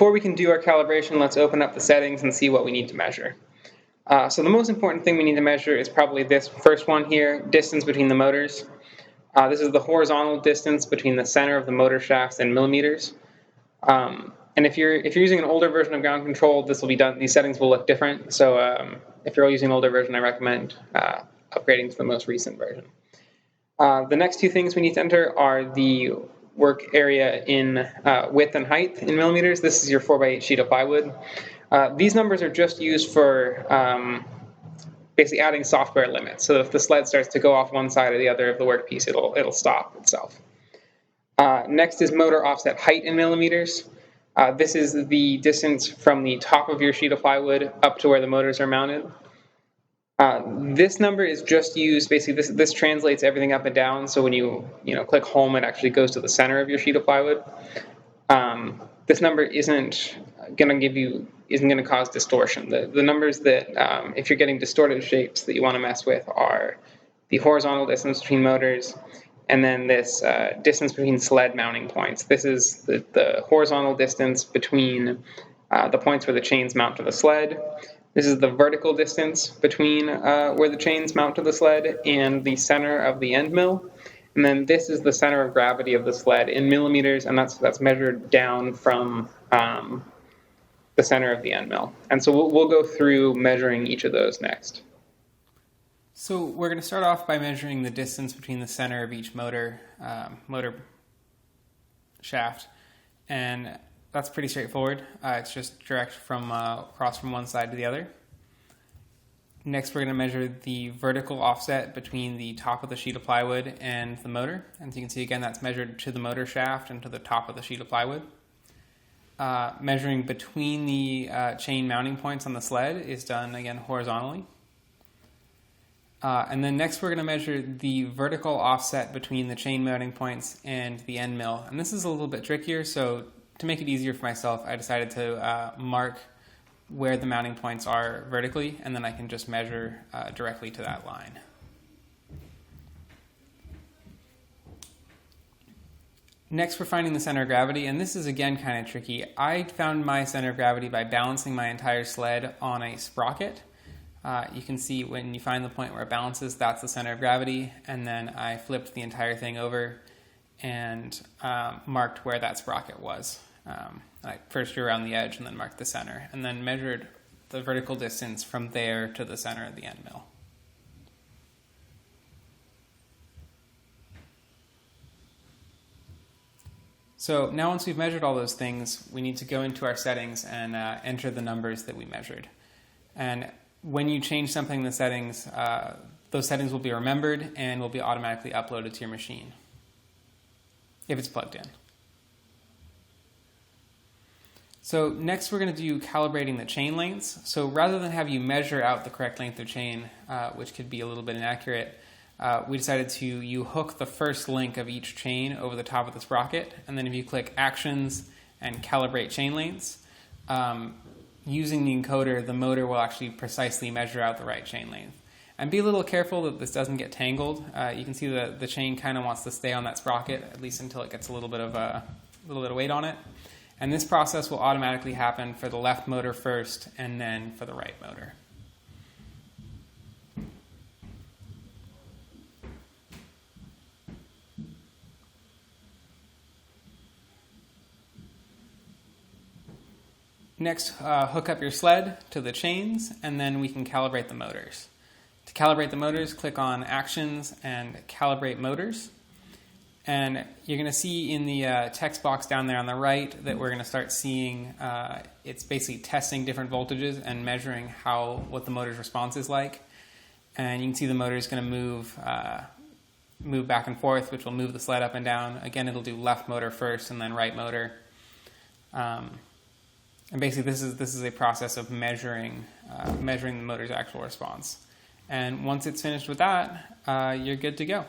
before we can do our calibration, let's open up the settings and see what we need to measure. So the most important thing we need to measure is probably this first one here, distance between the motors. This is the horizontal distance between the center of the motor shafts in millimeters. And if you're using an older version of ground control, this will be done. These settings will look different. So if you're using an older version, I recommend upgrading to the most recent version. The next two things we need to enter are the work area in width and height in millimeters. This is your 4x8 sheet of plywood. These numbers are just used for basically adding software limits. So if the sled starts to go off one side or the other of the workpiece, it'll stop itself. Next is motor offset height in millimeters. This is the distance from the top of your sheet of plywood up to where the motors are mounted. This number is just used, basically this translates everything up and down, so when you click home, it actually goes to the center of your sheet of plywood. This number isn't going to cause distortion. The numbers that, if you're getting distorted shapes that you want to mess with, are the horizontal distance between motors, and then this distance between sled mounting points. This is the horizontal distance between the points where the chains mount to the sled. This is the vertical distance between where the chains mount to the sled and the center of the end mill. And then this is the center of gravity of the sled in millimeters, and that's measured down from the center of the end mill. And so we'll go through measuring each of those next. So we're going to start off by measuring the distance between the center of each motor shaft, and that's pretty straightforward. It's just direct from across from one side to the other. Next, we're going to measure the vertical offset between the top of the sheet of plywood and the motor. And as you can see, again, that's measured to the motor shaft and to the top of the sheet of plywood. Measuring between the chain mounting points on the sled is done, again, horizontally. And then next, we're going to measure the vertical offset between the chain mounting points and the end mill. And this is a little bit trickier, so to make it easier for myself, I decided to mark where the mounting points are vertically, and then I can just measure directly to that line. Next, we're finding the center of gravity, and this is again kind of tricky. I found my center of gravity by balancing my entire sled on a sprocket. You can see when you find the point where it balances, that's the center of gravity, and then I flipped the entire thing over and marked where that sprocket was. I first drew around the edge and then marked the center, and then measured the vertical distance from there to the center of the end mill. So now once we've measured all those things, we need to go into our settings and enter the numbers that we measured. And when you change something in the settings, those settings will be remembered and will be automatically uploaded to your machine if it's plugged in. So next we're going to do calibrating the chain lengths. So rather than have you measure out the correct length of chain, which could be a little bit inaccurate, we decided to hook the first link of each chain over the top of the sprocket, and then if you click Actions and Calibrate Chain Lengths, using the encoder, the motor will actually precisely measure out the right chain length. And be a little careful that this doesn't get tangled. You can see that the chain kind of wants to stay on that sprocket, at least until it gets a little bit of weight on it. And this process will automatically happen for the left motor first, and then for the right motor. Next, hook up your sled to the chains, and then we can calibrate the motors. To calibrate the motors, click on Actions and Calibrate Motors. And you're going to see in the text box down there on the right that we're going to start seeing, it's basically testing different voltages and measuring what the motor's response is like. And you can see the motor is going to move back and forth, which will move the sled up and down. Again, it'll do left motor first and then right motor. And basically, this is a process of measuring the motor's actual response. And once it's finished with that, you're good to go.